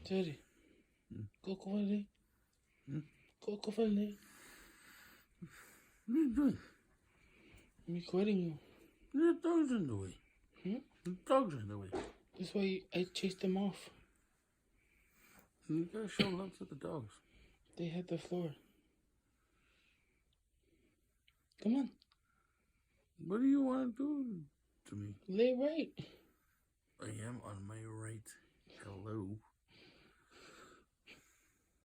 Teddy, Hmm. Coco Valley. Hmm? Coco Valley. What are you doing? I'm recording you. The dog's in the way. Hmm? The dog's in the way. That's why I chased them off. You gotta show love to the dogs. They had the floor. Come on, What do you want to do to me? lay right. I am on my right. Hello.